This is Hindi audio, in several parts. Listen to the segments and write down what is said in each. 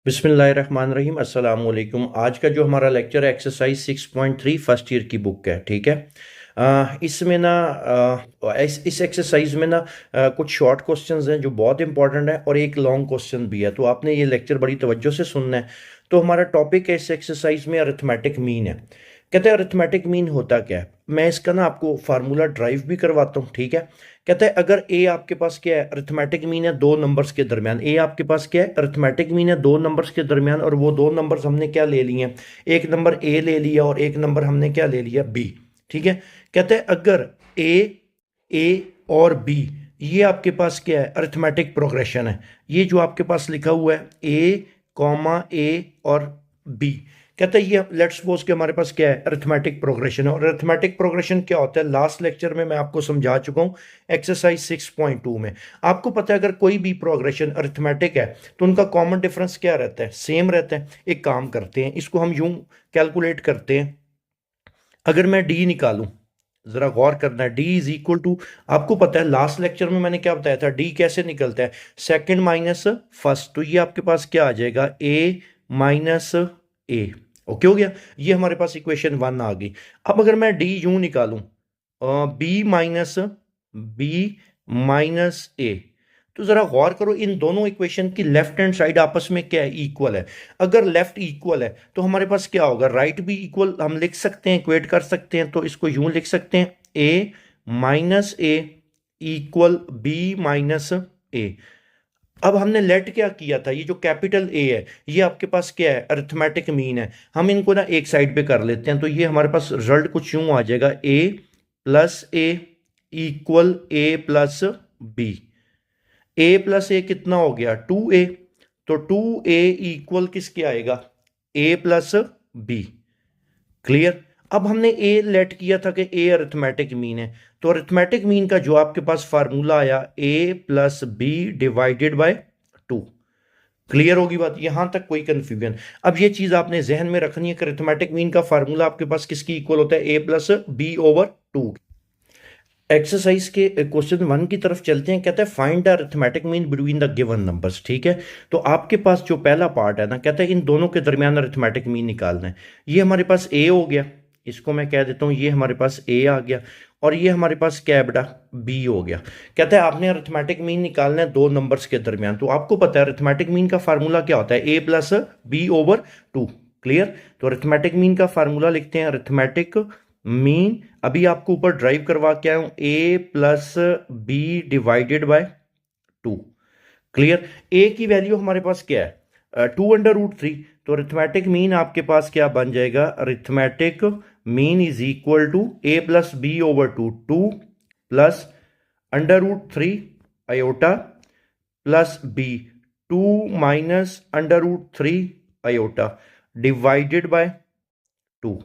बिस्मिल्लाहिर्रहमानिर्रहीम अस्सलाम वालेकुम। आज का जो हमारा लेक्चर है एक्सरसाइज 6.3 फर्स्ट ईयर की बुक है। ठीक है। इसमें ना इस एक्सरसाइज में ना कुछ शॉर्ट क्वेश्चंस हैं जो बहुत इंपॉर्टेंट है और एक लॉन्ग क्वेश्चन भी है, तो आपने ये लेक्चर बड़ी तवज्जो से सुनना है। तो हमारा टॉपिक है इस एक्सरसाइज में अरिथमेटिक मीन है। कहते हैं अरिथमेटिक मीन होता क्या है, मैं इसका ना आपको फार्मूला ड्राइव भी करवाता हूँ। ठीक है। कहता है अगर ए आपके पास क्या है, अरिथमेटिक मीन है दो नंबर्स के दरमियान। ए आपके पास क्या है, अरिथमेटिक मीन है दो नंबर्स के दरमियान, और वो दो नंबर्स हमने क्या ले लिए हैं, एक नंबर ए ले लिया और एक नंबर हमने क्या ले लिया, बी। ठीक है। कहते हैं अगर ए और बी ये आपके पास क्या है, अरिथमेटिक प्रोग्रेशन है। ये जो आपके पास लिखा हुआ है ए कॉमा ए और बी, कहते हैं ये लेट्स सपोज कि हमारे पास क्या है, अरिथमेटिक प्रोग्रेशन है। और अरिथमेटिक प्रोग्रेशन क्या होता है, लास्ट लेक्चर में मैं आपको समझा चुका हूं एक्सरसाइज 6.2 में। आपको पता है अगर कोई भी प्रोग्रेशन अरिथमेटिक है तो उनका कॉमन डिफरेंस क्या रहता है, सेम रहता है। एक काम करते हैं, इसको हम यूं कैलकुलेट करते हैं। अगर मैं डी निकालूं, जरा गौर करना है, डी इज इक्वल टू, आपको पता है लास्ट लेक्चर में मैंने क्या बताया था, डी कैसे निकलता है, सेकंड माइनस फर्स्ट। तो ये आपके पास क्या आ जाएगा, ए माइनस ए। ओके हो गया, ये हमारे पास इक्वेशन 1 आ गई। अब अगर मैं डी यूं निकालूं, बी माइनस ए, तो जरा गौर करो इन दोनों इक्वेशन की लेफ्ट हैंड साइड आपस में क्या है, इक्वल है। अगर लेफ्ट इक्वल है तो हमारे पास क्या होगा, राइट भी इक्वल हम लिख सकते हैं, इक्वेट कर सकते हैं। तो इसको यूं लिख सकते हैं, ए माइनस ए इक्वल बी माइनस ए। अब हमने लेट क्या किया था, ये जो कैपिटल ए है ये आपके पास क्या है, अरिथमेटिक मीन है। हम इनको ना एक साइड पे कर लेते हैं, तो ये हमारे पास रिजल्ट कुछ यूं आ जाएगा, ए प्लस ए इक्वल ए प्लस बी। ए प्लस ए कितना हो गया, 2a। तो 2a इक्वल किसके आएगा, ए प्लस बी। क्लियर। अब हमने ए लेट किया था कि ए अरिथमेटिक मीन है, तो अरिथमेटिक मीन का जो आपके पास फार्मूला आया, A plus B divided by 2। Clear होगी बात, यहां तक कोई कंफ्यूजन। अब ये चीज आपने जहन में रखनी है कि अरिथमेटिक मीन का फार्मूला आपके पास किसकी इक्वल होता है, A plus B over 2। Exercise के क्वेश्चन 1 की तरफ चलते हैं। कहता है find the arithmetic mean between the given numbers. ठीक है। तो आपके पास जो पहला पार्ट है ना, कहता है इन दोनों के दरमियान अरिथमेटिक मीन निकालना है। ये हमारे पास ए हो गया, इसको मैं कह देता हूं ये हमारे पास ए आ गया, और ये हमारे पास क्या है बेटा, बी हो गया। कहता है आपने अरिथमेटिक मीन निकालना है दो नंबर्स के दरमियान। तो आपको पता है अरिथमेटिक मीन का फार्मूला क्या होता है, A plus B over 2। Clear. तो अरिथमेटिक मीन का फार्मूला लिखते हैं, अरिथमेटिक मीन अभी आपको ऊपर ड्राइव करवा के आया हूं, A plus B divided by 2। Clear. A की वैल्यू हमारे पास क्या है, 2√3। तो अरिथमेटिक मीन आपके पास क्या बन जाएगा, arithmetic mean is equal to A plus B over 2, 2 plus √3 iota plus b, 2 minus √3 iota divided by 2।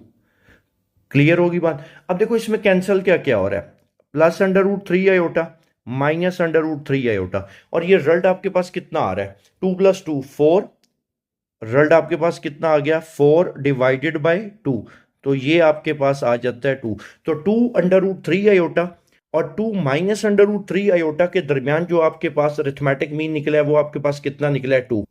Clear होगी बात। अब देखो इसमें कैंसिल क्या क्या हो रहा है, प्लस √3 आयोटा माइनस √3 आयोटा, और ये रिजल्ट आपके पास कितना आ रहा है, 2 + 2 4। रिजल्ट आपके पास कितना आ गया, 4 डिवाइडेड बाय 2। तो ये आपके पास आ जाता है 2। तो 2√3 आयोटा और 2 माइनस √3 आयोटा के दरमियान जो आपके पास अरिथमेटिक मीन निकला है वो आपके पास कितना निकला है, 2।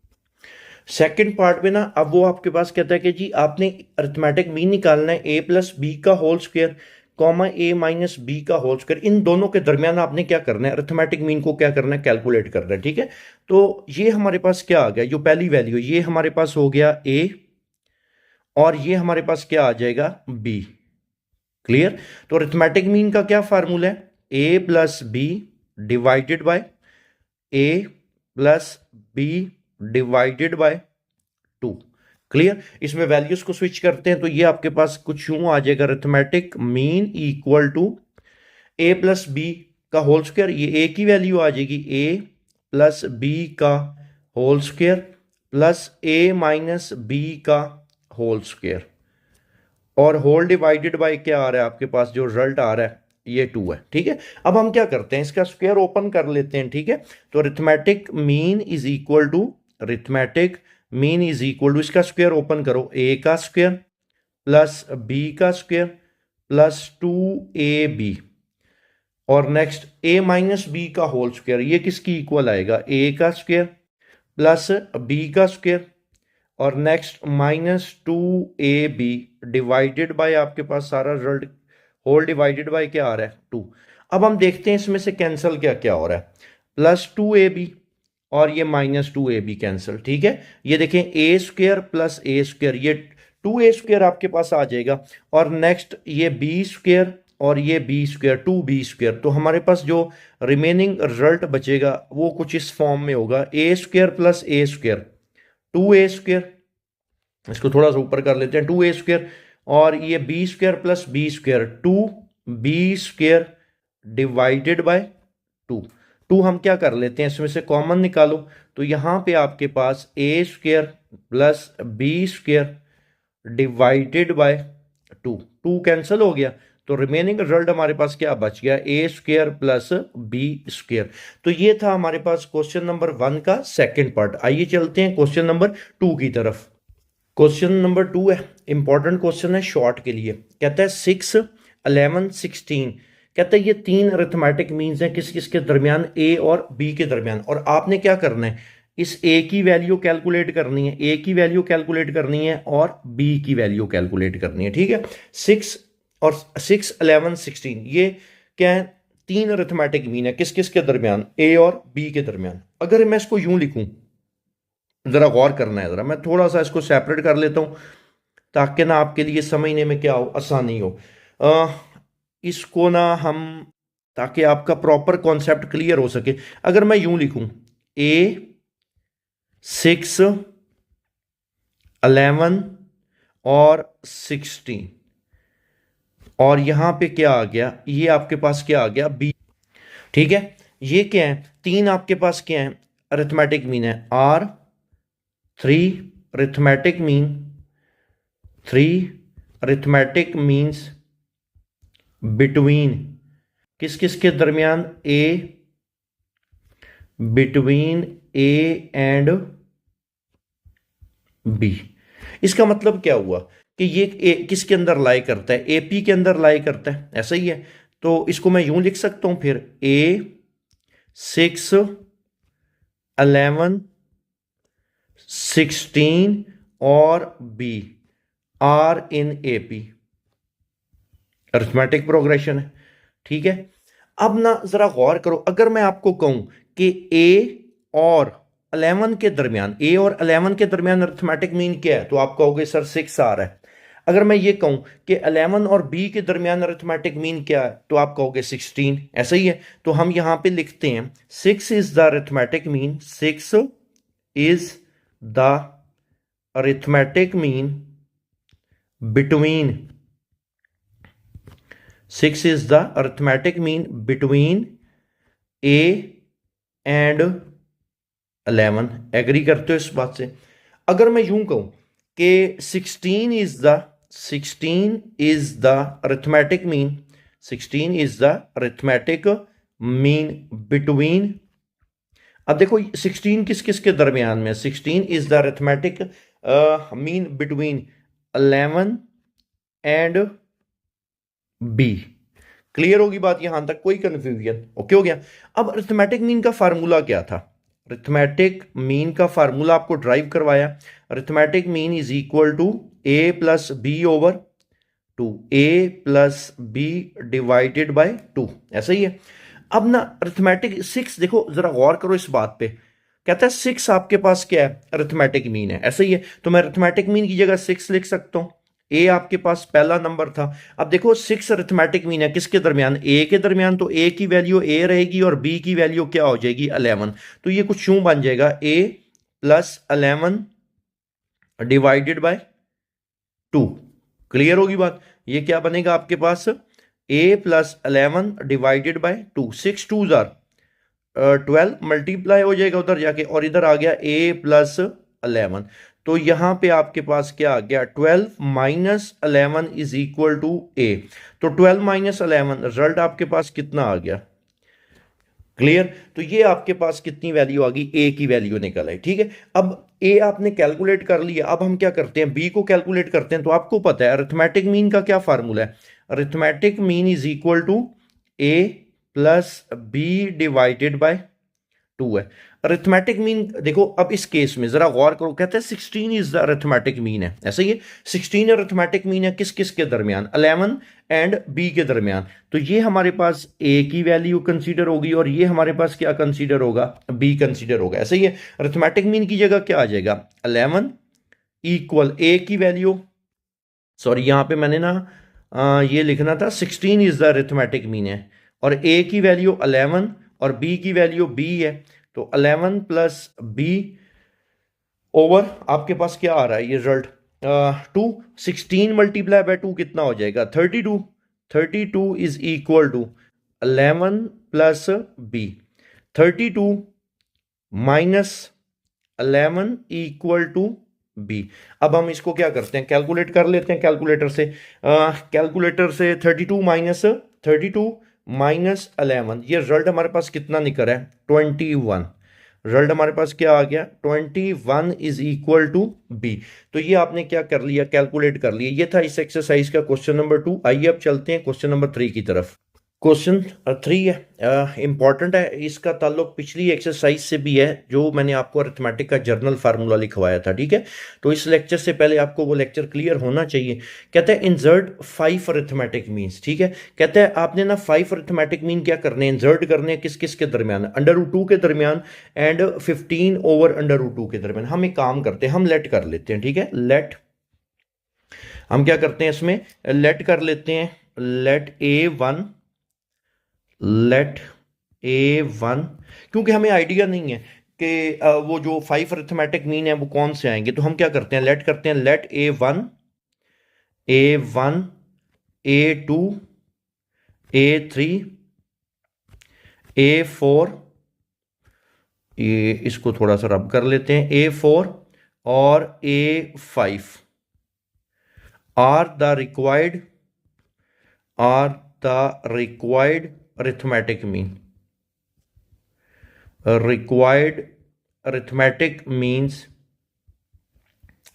सेकंड पार्ट में ना अब वो आपके पास कहता है कि जी आपने अरिथमेटिक मीन निकालना है, ए प्लस बी का होल स्क्वायर कॉमा ए माइनस बी का होल स्क्वायर। इन दोनों के दरमियान आपने क्या करना है, अरिथमेटिक मीन को क्या करना है, कैलकुलेट करना है। ठीक है। तो ये हमारे पास क्या आ गया, जो पहली वैल्यू ये हमारे पास हो गया ए, और ये हमारे पास क्या आ जाएगा, बी। क्लियर। तो अरिथमेटिक मीन का क्या फार्मूला है, A plus B divided by A plus B divided by 2। Clear. इसमें वैल्यूज को स्विच करते हैं तो ये आपके पास कुछ यूं आ जाएगा, arithmetic mean equal to A plus b का होल स्क्वायर, ये ए की वैल्यू आ जाएगी, ए प्लस बी का whole square plus a minus B का होल स्क्वायर, और होल डिवाइडेड बाय क्या आ रहा है आपके पास, जो रिजल्ट आ रहा है ये 2 है। ठीक है। अब हम क्या करते हैं, इसका स्क्वायर ओपन कर लेते हैं। ठीक है। तो arithmetic mean is equal to, arithmetic mean is equal to, इसका स्क्वायर ओपन करो, ए का स्क्वायर प्लस बी का स्क्वायर प्लस 2ab, और नेक्स्ट ए माइनस बी का होल स्क्वायर, ये किसकी इक्वल आएगा, ए का स्क्वायर प्लस बी का स्क्वायर और नेक्स्ट -2ab डिवाइडेड बाय आपके पास सारा रिजल्ट होल डिवाइडेड बाय क्या आ रहा है 2। अब हम देखते हैं इसमें से कैंसिल क्या क्या हो रहा है, +2ab और ये -2ab कैंसिल, ठीक है। ये देखें a² + a², ये 2a² आपके पास आ जाएगा और नेक्स्ट ये b² और ये b², 2b²। तो हमारे पास जो रिमेनिंग रिजल्ट बचेगा वो कुछ इस फॉर्म में होगा a² + a², 2a², इसको थोड़ा सा ऊपर कर लेते हैं, 2a² और ये b² + b², 2b² divided by 2। 2 हम क्या कर लेते हैं, इसमें से कॉमन निकालो, तो यहां पे आपके पास a² + b² divided by 2, 2 cancel हो गया, तो रिमेनिंग रिजल्ट हमारे पास क्या बच गया, a² + b²। तो ये था हमारे पास क्वेश्चन नंबर 1 का सेकंड पार्ट। आइए चलते हैं क्वेश्चन नंबर 2 की तरफ। क्वेश्चन नंबर 2 है, इंपॉर्टेंट क्वेश्चन है शॉर्ट के लिए। कहता है 6, 11, 16, कहता है ये 3 अरिथमेटिक मीन्स हैं किस किस के दरमियान, ए और बी के दरमियान। और आपने क्या करना है, इस ए की वैल्यू कैलकुलेट करनी है, ए की वैल्यू कैलकुलेट करनी है और बी की वैल्यू कैलकुलेट करनी है, ठीक है। 6 और 6, 11, 16 ये क्या है, 3 अरिथमेटिक मीन है किस किस के दरमियान, ए और बी के दरमियान। अगर मैं इसको यूं लिखूं, जरा गौर करना है, जरा मैं थोड़ा सा इसको सेपरेट कर लेता हूं ताकि ना आपके लिए समझने में क्या हो, आसानी हो। इसको ना हम, ताकि आपका प्रॉपर कॉन्सेप्ट क्लियर हो सके, अगर मैं यूं लिखूं a 6, 11 और 16 और यहां पे क्या आ गया, ये आपके पास क्या आ गया b, ठीक है। ये क्या है, 3 आपके पास क्या है, अरिथमेटिक मीन है r3 arithmetic mean, 3 arithmetic means between किस किस के दरमियान, ए, बिटवीन ए एंड बी। इसका मतलब क्या हुआ कि ये किसके अंदर लाई करता है, एपी के अंदर लाई करता है, ऐसा ही है। तो इसको मैं यूं लिख सकता हूं फिर, a 6, 11, 16 और b are in AP, arithmetic progression है, ठीक है। अब ना जरा गौर करो, अगर मैं आपको कहूं कि ए और 11 के दरमियान, ए और 11 के दरमियान अरिथमेटिक मीन क्या है, तो आप कहोगे सर 6 आ रहा है। अगर मैं ये कहूं कि 11 और बी के दरमियान अरिथमेटिक मीन क्या है, तो आप कहोगे 16, ऐसा ही है। तो हम यहां पे लिखते हैं 6 is the arithmetic mean, 6 is the arithmetic mean between, 6 is the arithmetic mean between a and 11। Agree करते हो इस बात से? अगर मैं यूं कहूं कि 16 is the arithmetic mean, 16 is the arithmetic mean between, अब देखो 16 किस किस के दरमियान में, 16 is the arithmetic mean between 11 and b. Clear होगी बात यहां तक, कोई कंफ्यूजन? ओके हो गया। अब अरिथमेटिक मीन का फार्मूला क्या था, अरिथमेटिक मीन का फार्मूला आपको ड्राइव करवाया, arithmetic mean is equal to a + b/2, a + b divided by 2, ऐसा ही है। अब ना अरिथमेटिक 6, देखो जरा गौर करो इस बात पे, कहता है 6 आपके पास क्या है, अरिथमेटिक मीन है, ऐसा ही है। तो मैं अरिथमेटिक मीन की जगह 6 लिख सकता हूं, ए आपके पास पहला नंबर था। अब देखो 6 अरिथमेटिक मीन है किसके दरमियान, ए के दरमियान, तो ए की वैल्यू ए रहेगी और बी की वैल्यू क्या हो जाएगी, 11। तो ये कुछ यूं बन जाएगा a + 11 डिवाइडेड बाय 2। क्लियर होगी बात? ये क्या बनेगा आपके पास, a + 11 divided by 2, 6 2s are 12 multiply हो जाएगा उधर जाके, और इधर आ गया a + 11। तो यहां पे आपके पास क्या आ गया, 12 - 11 इज इक्वल टू a। तो 12 - 11 रिजल्ट आपके पास कितना आ गया, क्लियर? तो ये आपके पास कितनी वैल्यू आ गई, a की वैल्यू निकल आई, ठीक है। अब a आपने कैलकुलेट कर लिया, अब हम क्या करते हैं, b को कैलकुलेट करते हैं। तो आपको पता है अरिथमेटिक मीन का क्या फार्मूला है, arithmetic mean is equal to a + b divided by 2 है। अरिथमेटिक मीन देखो, अब इस केस में जरा गौर करो, कहते हैं 16 इज द अरिथमेटिक मीन है, ऐसा ही है। 16 अरिथमेटिक मीन है किस किस के दरमियान, 11 एंड बी के दरमियान। तो ये हमारे पास ए की वैल्यू कंसीडर होगी और ये हमारे पास क्या कंसीडर होगा, बी कंसीडर होगा, ऐसा ही है। अरिथमेटिक मीन की जगह क्या आ जाएगा, 11 इक्वल ए की वैल्यू, सॉरी यहां पे मैंने ना ये लिखना था 16 इज द अरिथमेटिक मीन है, और ए की वैल्यू 11 और बी की वैल्यू बी है। तो 11 प्लस बी ओवर आपके पास क्या आ रहा है ये रिजल्ट, 2। 16 मल्टीप्लाई बाय 2 कितना हो जाएगा, 32। 32 is equal to 11 plus b. 32 minus 11 equal to b. अब हम इसको क्या करते हैं, कैलकुलेट कर लेते हैं कैलकुलेटर से। कैलकुलेटर से 32 माइनस 11, ये रिजल्ट हमारे पास कितना निकल है, 21। रिजल्ट हमारे पास क्या आ गया, 21 इज इक्वल टू बी। तो ये आपने क्या कर लिया, कैलकुलेट कर लिया। ये था इस एक्सरसाइज का क्वेश्चन नंबर 2। आइए अब चलते हैं क्वेश्चन नंबर 3 की तरफ। क्वेश्चन 3 है, इंपॉर्टेंट है, इसका ताल्लुक पिछली एक्सरसाइज से भी है जो मैंने आपको अरिथमेटिक का जर्नल फार्मूला लिखवाया था, ठीक है। तो इस लेक्चर से पहले आपको वो लेक्चर क्लियर होना चाहिए। कहते हैं इंसर्ट 5 अरिथमेटिक मीन्स, ठीक है। कहते हैं आपने ना 5 अरिथमेटिक मीन क्या करने हैं, इंसर्ट करने हैं किस किस के दरमियान, √2 के दरमियान एंड 15 ओवर √2 के दरमियान। हम एक काम करते हैं, हम लेट कर लेते हैं, ठीक है। लेट हम क्या करते हैं, इसमें लेट कर लेते हैं, लेट A1, क्योंकि हमें आइडिया नहीं है कि वो जो 5 अरिथमेटिक मीन है वो कौन से आएंगे। तो हम क्या करते हैं, लेट करते हैं, late A1, A2, A3, A4, ये इसको थोड़ा सा रब कर लेते हैं, A4 और A5 are the required arithmetic mean. Required arithmetic means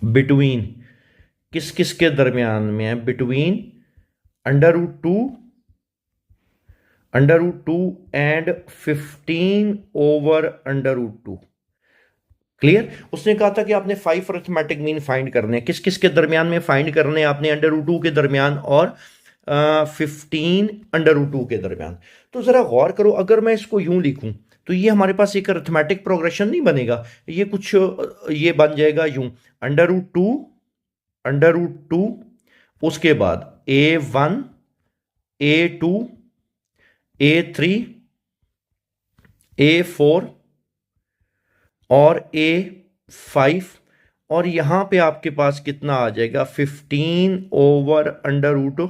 between, किस किस के दरमियान में है, बिटवीन √2 एंड 15 ओवर √2। क्लियर। उसने कहा था कि आपने 5 अरिथमेटिक मीन फाइंड करने हैं, किस किस के दरमियान में फाइंड करने हैं आपने, √2 के दरमियान और 15 √2 के दरमियान। तो जरा गौर करो, अगर मैं इसको यूं लिखूं तो ये हमारे पास एक अरिथमेटिक प्रोग्रेशन नहीं बनेगा, ये कुछ ये बन जाएगा यूं, √2 उसके बाद A1, A2, A3, A4 और A5, और यहां पे आपके पास कितना आ जाएगा, 15 ओवर √2।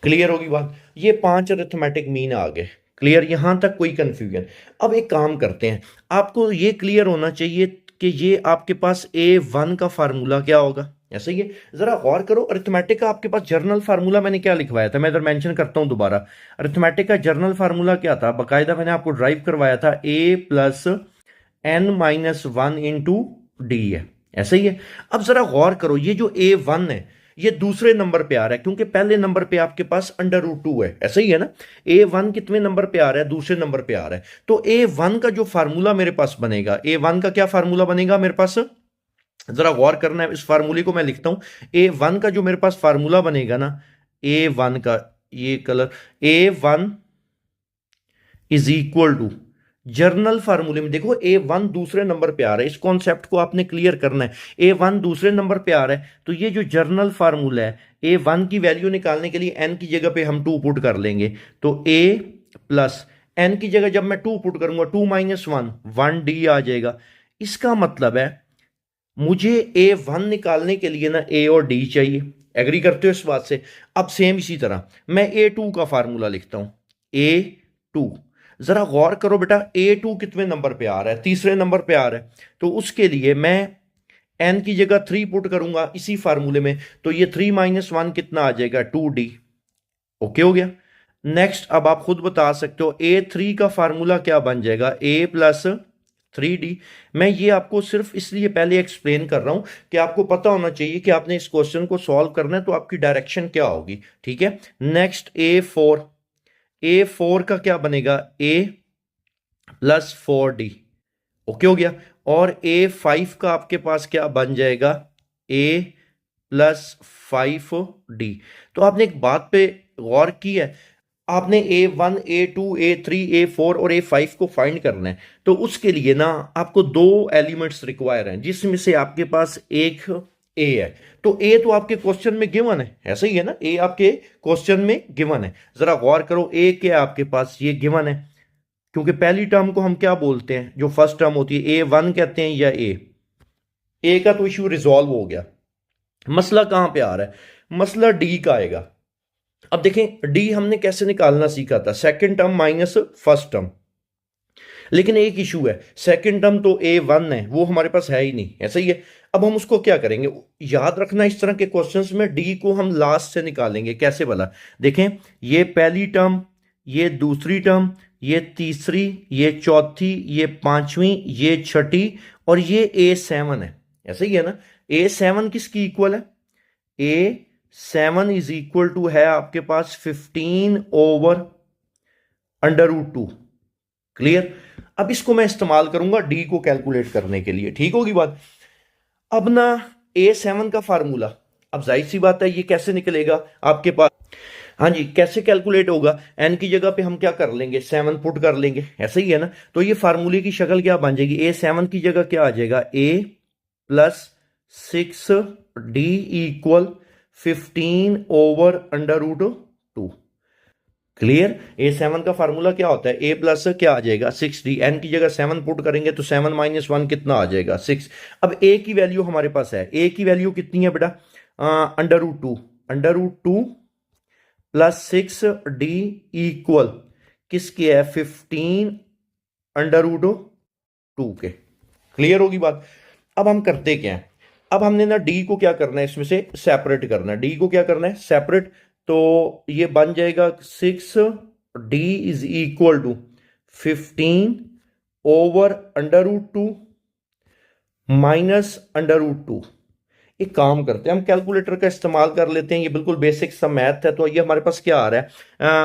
क्लियर होगी बात। ये 5 अरिथमेटिक मीन आ गए। क्लियर, यहां तक कोई कंफ्यूजन। अब एक काम करते हैं, आपको ये क्लियर होना चाहिए कि ये आपके पास A1 का फार्मूला क्या होगा, ऐसा ही है। जरा गौर करो, अरिथमेटिक का आपके पास जर्नल फार्मूला मैंने क्या लिखवाया था, मैं इधर मेंशन करता हूं दोबारा। अरिथमेटिक का जर्नल फार्मूला क्या था, बाकायदा मैंने आपको ड्राइव करवाया था, A+N-1 इंटू डी है, ऐसा ही है। अब जरा गौर करो, ये जो A1 है ये दूसरे नंबर पे आ रहा है, क्योंकि पहले नंबर पे आपके पास √2 है, ऐसा ही है ना। A1 कितने नंबर पे आ रहा है, दूसरे नंबर पे आ रहा है। तो A1 का जो फार्मूला मेरे पास बनेगा, A1 का क्या फार्मूला बनेगा मेरे पास, जरा गौर करना है, इस फार्मूले को मैं लिखता हूं। A1 का जो मेरे पास फार्मूला बनेगा ना, A1 का ये colour, A1 is equal to, general फार्मूले में देखो A1 दूसरे नंबर पे आ रहा है, इस कॉन्सेप्ट को आपने क्लियर करना है। A1 दूसरे नंबर पे आ रहा है, तो ये जो जर्नल फार्मूला है, A1 की वैल्यू निकालने के लिए n की जगह पे हम 2 पुट कर लेंगे। तो A प्लस n की जगह जब मैं 2 पुट करूंगा, 2 माइनस 1D आ जाएगा। इसका मतलब है मुझे A1 निकालने के लिए ना A और D चाहिए। एग्री करते हो इस बात से। अब सेम इसी तरह मैं A2 का फार्मूला लिखता हूं, A2। जरा गौर करो बेटा, A2 कितने नंबर पे आ रहा है, तीसरे नंबर पे आ रहा है। तो उसके लिए मैं n की जगह 3 पुट करूंगा इसी फार्मूले में, तो ये 3 माइनस 1 कितना आ जाएगा, 2D। ओके हो गया। नेक्स्ट, अब आप खुद बता सकते हो A3 का फार्मूला क्या बन जाएगा, A+3D। मैं ये आपको सिर्फ इसलिए पहले एक्सप्लेन कर रहा हूं कि आपको पता होना चाहिए कि आपने इस क्वेश्चन को सॉल्व करना है तो आपकी डायरेक्शन क्या होगी, ठीक है। नेक्स्ट A4 का क्या बनेगा, A प्लस 4d। ओके हो गया। और A5 का आपके पास क्या बन जाएगा, A प्लस 5d। तो आपने एक बात पे गौर की है, आपने A1 A2 A3 A4 और A5 को फाइंड करना है, तो उसके लिए ना आपको दो एलिमेंट्स रिक्वायर हैं, जिसमें से आपके पास एक A है। तो A तो आपके क्वेश्चन में गिवन है, ऐसा ही है ना, A आपके क्वेश्चन में गिवन है। जरा गौर करो, A क्या है आपके पास, ये गिवन है, क्योंकि पहली टर्म को हम क्या बोलते हैं, जो फर्स्ट टर्म होती है A1 कहते हैं या ए का तो इश्यू रिजॉल्व हो गया। मसला कहां पे आ रहा है, मसला डी का आएगा। अब देखें डी हमने कैसे निकालना सीखा था, second term minus first term. लेकिन एक इशू है, सेकंड टर्म तो A1 है, वो हमारे पास है ही नहीं, ऐसा ही है। अब हम उसको क्या करेंगे, याद रखना इस तरह के क्वेश्चंस में डी को हम लास्ट से निकालेंगे। कैसे भला, देखें ये पहली टर्म, ये दूसरी टर्म, ये तीसरी, ये चौथी, ये पांचवी, ये छठी, और ये A7 है, ऐसा ही है ना। A7 किसकी इक्वल है, A7 इज इक्वल टू है आपके पास 15/√2। क्लियर। अब इसको मैं इस्तेमाल करूंगा डी को कैलकुलेट करने के लिए, ठीक होगी बात। अब ना A7 का फार्मूला, अब जाहिर सी बात है ये कैसे निकलेगा आपके पास, हाँ जी, कैसे कैलकुलेट होगा, एन की जगह पे हम क्या कर लेंगे, 7 पुट कर लेंगे, ऐसे ही है ना। तो ये फार्मूले की शक्ल क्या बन जाएगी, A7 की जगह क्या आ जाएगा, A plus 6d equal 15/√2। Clear. A7 का फार्मूला क्या होता है, A प्लस क्या आ जाएगा 6d, एन की जगह 7 पुट करेंगे तो 7 माइनस 1 कितना आ जाएगा 6। अब A की वैल्यू हमारे पास है, A की वैल्यू कितनी है बेटा, √2 प्लस 6d इक्वल किसके है, 15/√2 के। क्लियर होगी बात। अब हम करते क्या है, अब हमने ना डी को क्या करना है, इसमें से सेपरेट करना है, डी को क्या करना है सेपरेट। तो ये बन जाएगा 6d is equal to 15/√2 minus √2। एक काम करते हैं, हम कैलकुलेटर का इस्तेमाल कर लेते हैं, ये बिल्कुल बेसिक सा मैथ है। तो ये हमारे पास क्या आ रहा है,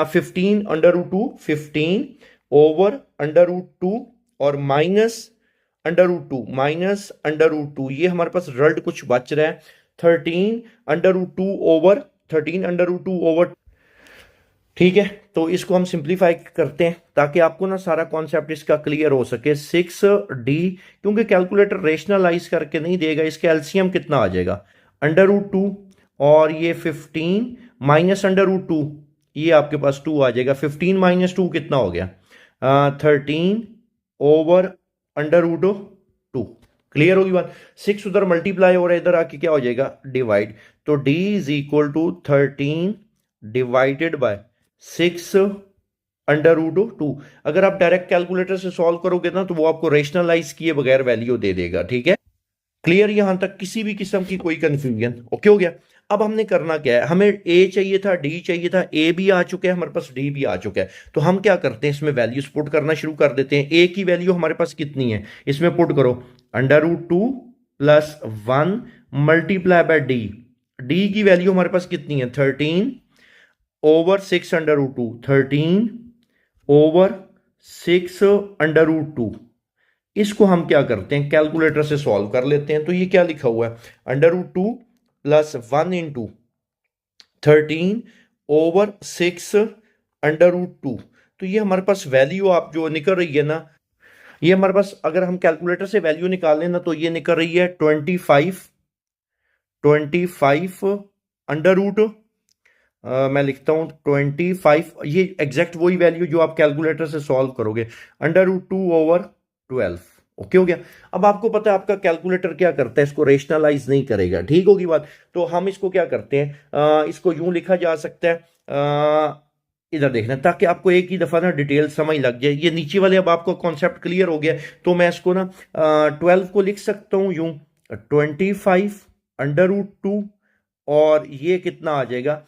15/√2 और माइनस √2 ये हमारे पास रिजल्ट कुछ बच रहा है 13/√2 ठीक है। तो इसको हम सिंप्लीफाई करते हैं ताकि आपको ना सारा कॉन्सेप्ट इसका क्लियर हो सके। 6d, क्योंकि कैलकुलेटर रेशनलाइज करके नहीं देगा, इसका एलसीएम कितना आ जाएगा, √2 और ये 15 माइनस √2, ये आपके पास 2 आ जाएगा। 15 माइनस 2 कितना हो गया, 13/√2। क्लियर होगी बात। 6 उधर मल्टीप्लाई हो रहा है, इधर आके क्या हो जाएगा, डिवाइड। तो d is equal to 13 divided by 6/√2। अगर आप डायरेक्ट कैलकुलेटर से सॉल्व करोगे ना तो वो आपको रेशनलाइज किए बगैर वैल्यू दे देगा, ठीक है। क्लियर, यहां तक किसी भी किस्म की कोई कंफ्यूजन, ओके हो गया। अब हमने करना क्या है, हमें ए चाहिए था, डी चाहिए था, ए भी आ चुका है हमारे पास, डी भी आ चुका है। तो हम क्या करते हैं, इसमें वैल्यूज पुट करना शुरू कर देते हैं। ए की वैल्यू हमारे पास कितनी है, इसमें पुट करो √2 plus 1 multiply by D. D की वैल्यू हमारे पास कितनी है, 13/6 13/6 इसको हम क्या करते हैं, कैलकुलेटर से सॉल्व कर लेते हैं। तो ये क्या लिखा हुआ है, √2 प्लस 1 इंटू 13/6 तो ये हमारे पास वैल्यू आप जो निकल रही है ना, ये हमारे पास अगर हम कैलकुलेटर से वैल्यू निकाल लें ना तो ये निकल रही है 25 √, मैं लिखता हूं 25, ये एग्जैक्ट वही वैल्यू जो आप कैलकुलेटर से सॉल्व करोगे, √2/12। ओके हो गया। अब आपको पता है आपका कैलकुलेटर क्या करता है, इसको रेशनलाइज नहीं करेगा, ठीक होगी बात। तो हम इसको क्या करते हैं, इसको यूं लिखा जा सकता है, इधर देखना ताकि आपको एक ही दफा ना डिटेल समझ लग जाए। ये नीचे वाले अब आपको कॉन्सेप्ट क्लियर हो गया। तो मैं इसको ना 12 को लिख सकता हूं यूं 25/√2 और ये कितना आ जाएगा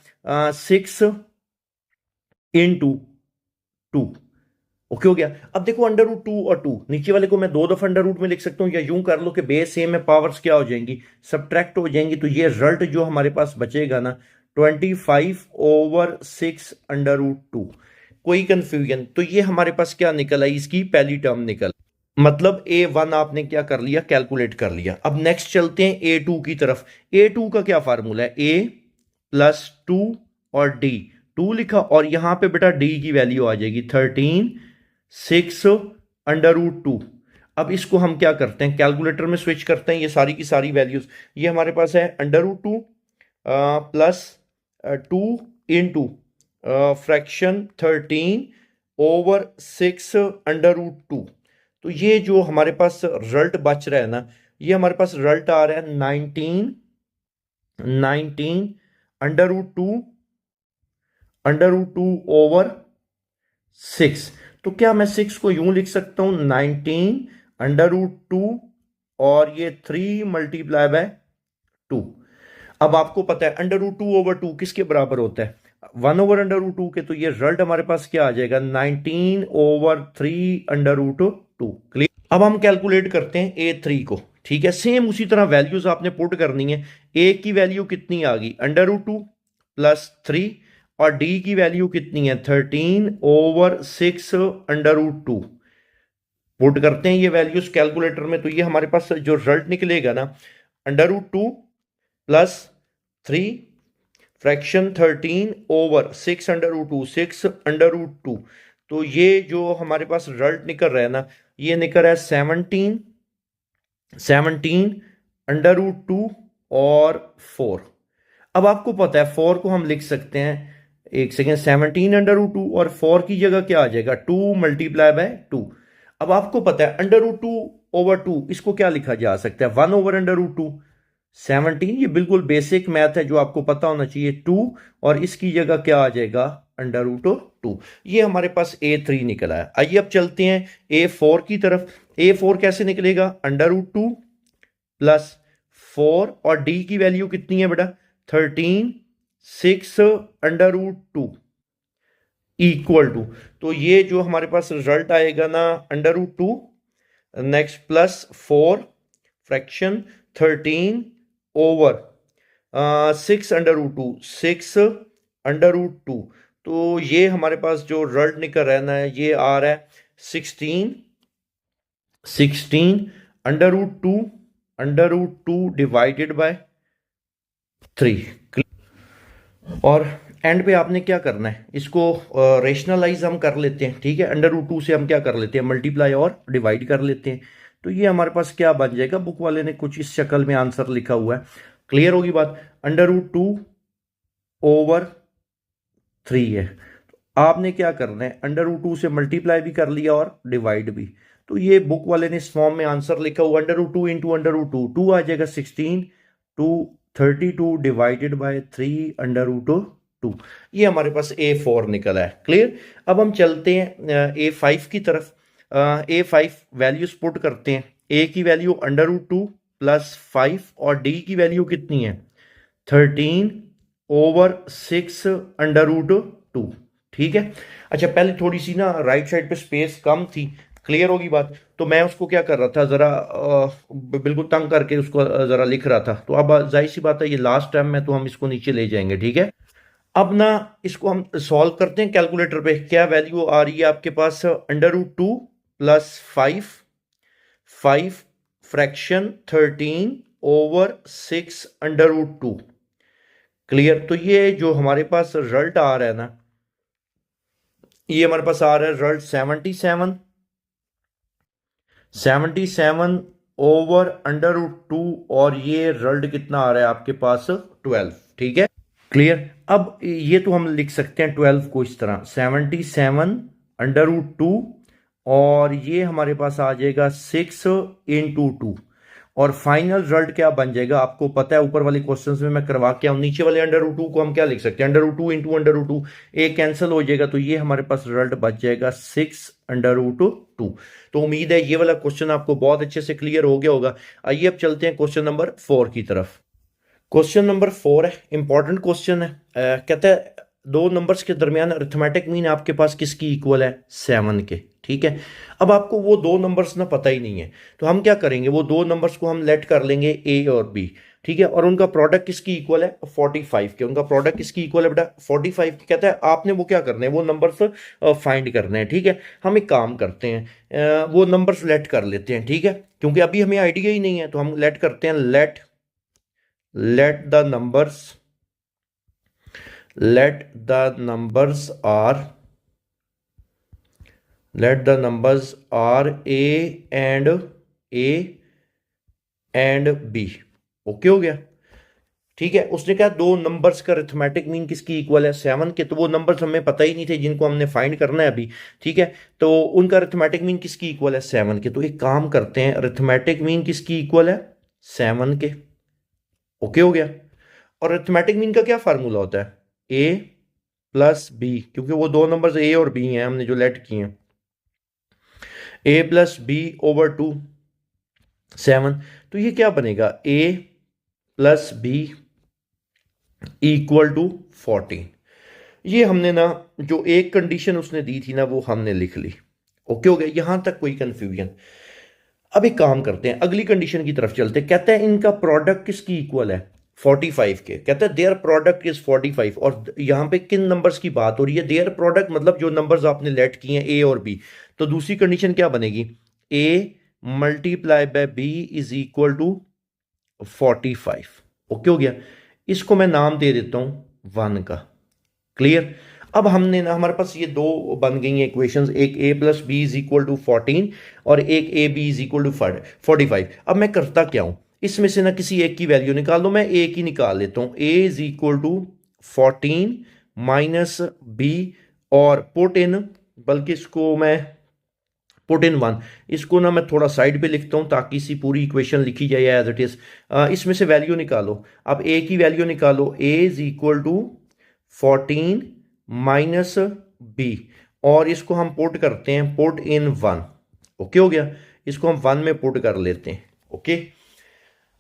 6/2। ओके हो गया। अब देखो √2 और 2, नीचे वाले को मैं दो दफा √, में लिख सकता हूं, या यूं कर लो कि बेस सेम है, पावर्स क्या हो जाएंगी, सब्ट्रैक्ट हो जाएंगी। तो ये रिजल्ट जो हमारे पास बचेगा ना 25/6 √2। कोई कंफ्यूजन? तो ये हमारे पास क्या निकल आई, इसकी पहली टर्म निकल, मतलब A1 आपने क्या कर लिया, कैलकुलेट कर लिया। अब नेक्स्ट चलते हैं A2 की तरफ। A2 का क्या फार्मूला है, A+2 और D, 2 लिखा और यहां पे बेटा D की वैल्यू आ जाएगी 13 6 √2। अब इसको हम क्या करते हैं, कैलकुलेटर में स्विच करते हैं, ये सारी की सारी वैल्यूज, ये हमारे पास है √2 +2 इंटू फ्रैक्शन 13/6 √2। तो ये जो हमारे पास रिजल्ट बच रहा है ना, ये हमारे पास रिजल्ट आ रहा है 19 √2/6। तो क्या मैं 6 को यूं लिख सकता हूं, 19 √2 और ये 3 × 2। अब आपको पता है √2/2 किसके बराबर होता है, 1/√2 के। तो ये रिजल्ट हमारे पास क्या आ जाएगा, 19/3 √2। क्लियर। अब हम कैलकुलेट करते हैं A3 को, ठीक है। सेम उसी तरह वैल्यूज आपने पुट करनी है। A की वैल्यू कितनी आ गई, √2 +3 और D की वैल्यू कितनी है, 13/6 √2। पुट करते हैं ये वैल्यूज कैलकुलेटर में, तो ये हमारे पास जो रिजल्ट निकलेगा ना, √2 +3 फ्रैक्शन 13/6 √2, 6 √2। तो ये जो हमारे पास रिजल्ट निकल रहा है ना, ये निकल रहा है 17 √2 और 4। अब आपको पता है 4 को हम लिख सकते हैं, एक सेकेंड, 17 √2 और 4 की जगह क्या आ जाएगा, 2 × 2। अब आपको पता है √2/2 इसको क्या लिखा जा सकता है, 1/√2। 17, ये बिल्कुल बेसिक मैथ है जो आपको पता होना चाहिए, 2 और इसकी जगह क्या आ जाएगा, √2। ये हमारे पास A3 निकला है। आइए अब चलते हैं A4 की तरफ। A4 कैसे निकलेगा, √2 +4 और D की वैल्यू कितनी है बेटा, 13 6 √2 = तो ये जो हमारे पास रिजल्ट आएगा ना, √2 नेक्स्ट +4 फ्रैक्शन 13/6 √2, 6 √2। तो ये हमारे पास जो रिजल्ट निकल रहा है ना, ये आ रहा है 16 √2 डिवाइडेड बाय 3। और एंड पे आपने क्या करना है, इसको रेशनलाइज हम कर लेते हैं, ठीक है। √2 से हम क्या कर लेते हैं, मल्टीप्लाई और डिवाइड कर लेते हैं। तो ये हमारे पास क्या बन जाएगा, बुक वाले ने कुछ इस शक्ल में आंसर लिखा हुआ है। क्लियर होगी बात, √2/3 है। तो आपने क्या करना है, √2 से मल्टीप्लाई भी कर लिया और डिवाइड भी। तो ये बुक वाले ने इस फॉर्म में आंसर लिखा हुआ, √2 × √2, 2 आ जाएगा 16, 32 डिवाइडेड बाय 3 √2। ये हमारे पास A4 निकला है। क्लियर। अब हम चलते हैं A5 की तरफ। A5 वैल्यूज पुट करते हैं। A की वैल्यू √2 +5 और D की वैल्यू कितनी है, 13/6 √2। ठीक है। अच्छा, पहले थोड़ी सी ना राइट साइड पे स्पेस कम थी, क्लियर होगी बात। तो मैं उसको क्या कर रहा था, जरा बिल्कुल तंग करके उसको जरा लिख रहा था। तो अब जाहिर सी बात है, ये लास्ट टाइम में तो हम इसको नीचे ले जाएंगे, ठीक है। अब ना इसको हम सॉल्व करते हैं कैलकुलेटर पे। क्या वैल्यू आ रही है आपके पास, √2 +5 फ्रैक्शन 13/6 √2। क्लियर। तो ये जो हमारे पास रिजल्ट आ रहा है ना, ये हमारे पास आ रहा है रिजल्ट 77/√2 और ये रिजल्ट कितना आ रहा है आपके पास, 12। ठीक है। क्लियर। अब ये तो हम लिख सकते हैं 12 को इस तरह, 77/√2 और ये हमारे पास आ जाएगा 6 × 2 और फाइनल रिजल्ट क्या बन जाएगा आपको पता है, ऊपर वाले क्वेश्चंस में मैं करवा के आऊं। नीचे वाले √2 को हम क्या लिख सकते हैं, √2 × √2, एक कैंसिल हो जाएगा, तो ये हमारे पास रिजल्ट बच जाएगा 6 √2। तो उम्मीद है ये वाला क्वेश्चन आपको बहुत अच्छे से क्लियर हो गया होगा। आइए अब चलते हैं क्वेश्चन नंबर 4 की तरफ। क्वेश्चन नंबर 4 है, इंपॉर्टेंट क्वेश्चन है। कहता है दो नंबर्स के दरमियान अरिथमेटिक मीन आपके पास किसकी इक्वल है, 7 के। ठीक है। अब आपको वो दो नंबर्स ना पता ही नहीं है, तो हम क्या करेंगे, वो दो नंबर्स को हम लेट कर लेंगे A और B। ठीक है, और उनका प्रोडक्ट किसकी इक्वल है 45 के, उनका प्रोडक्ट किसकी इक्वल है बेटा 45 के। कहता है आपने वो क्या करने हैं, वो नंबर्स फाइंड करने हैं। ठीक है, हम एक काम करते हैं, वो नंबर्स लेट कर लेते हैं। ठीक है, क्योंकि अभी हमें आइडिया ही नहीं है, तो हम लेट करते हैं, let the numbers are a and b. Okay हो गया। ठीक है, उसने कहा दो नंबर्स का अरिथमेटिक मीन किसकी इक्वल है 7 के, तो वो नंबर्स हमें पता ही नहीं थे जिनको हमने फाइंड करना है अभी। ठीक है, तो उनका अरिथमेटिक मीन किसकी इक्वल है 7 के, तो एक काम करते हैं, अरिथमेटिक मीन किसकी इक्वल है 7 के। ओके हो गया। और अरिथमेटिक मीन का क्या फार्मूला होता है ए प्लस बी, क्योंकि वो दो नंबर्स ए और बी हैं हमने जो लेट किए हैं, ए प्लस बी ओवर 2 7। तो ये क्या बनेगा ए प्लस बी इक्वल टू 14। ये हमने ना जो एक कंडीशन उसने दी थी ना वो हमने लिख ली। ओके हो गया, यहां तक कोई कंफ्यूजन। अब एक काम करते हैं, अगली कंडीशन की तरफ चलते हैं। कहते हैं इनका प्रोडक्ट किसकी इक्वल है 45 के। कहते हैं देयर प्रोडक्ट इज 45, और यहां पे किन नंबर्स की बात हो रही है, देयर प्रोडक्ट मतलब जो नंबर्स आपने लेट किए हैं ए और बी। तो दूसरी कंडीशन क्या बनेगी, A multiply by B is equal to 45। Okay हो गया, इसको मैं नाम दे देता हूं 1 का। क्लियर। अब हमने ना, हमारे पास ये दो बन गई हैं इक्वेशंस, एक A plus B is equal to 14 और एक A B is equal to 45। अब मैं करता क्या हूं, इसमें से ना किसी एक की वैल्यू निकाल लो, मैं ए की निकाल लेता हूं, A is equal to 14 minus B और पुट इन, बल्कि इसको मैं पुट इन 1, इसको ना मैं थोड़ा साइड पे लिखता हूं ताकि इसी पूरी इक्वेशन लिखी जाए एज इट इज। इसमें से वैल्यू निकालो, अब ए की वैल्यू निकालो, A is equal to 14 minus B, और इसको हम पुट करते हैं पुट इन 1। ओके हो गया, इसको हम 1 में पुट कर लेते हैं। ओके,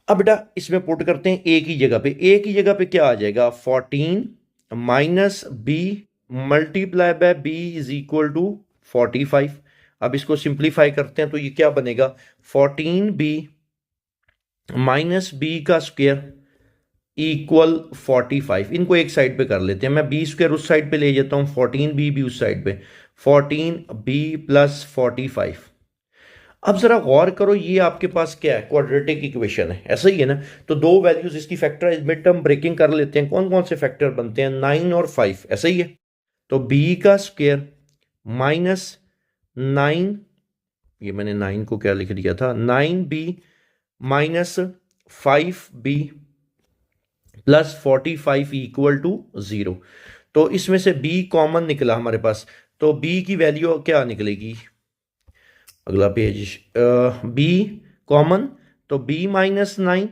अब बेटा इसमें पुट करते हैं ए की जगह पे, ए की जगह पे क्या आ जाएगा 14 minus b multiply by B is equal to 45। अब इसको सिंप्लीफाई करते हैं तो ये क्या बनेगा 14b माइनस बी का स्क्वायर इक्वल 45। इनको एक साइड पे कर लेते हैं, मैं बी स्क्वायर उस साइड पे ले जाता हूं, 14b भी उस साइड पे, 14b प्लस 45। अब जरा गौर करो, ये आपके पास क्या है क्वाड्रेटिक इक्वेशन है, ऐसा ही है ना। तो दो वैल्यूज इसकी फैक्टर मिड टर्म ब्रेकिंग कर लेते हैं, कौन कौन से फैक्टर बनते हैं 9 और 5, ऐसा ही है। तो b का स्क्वायर माइनस 9, ये मैंने 9 को क्या लिख दिया था 9b minus 5b plus 45 equal to 0। तो इसमें से b कॉमन निकला हमारे पास, तो b की वैल्यू क्या निकलेगी, अगला पेज, b कॉमन तो b माइनस 9,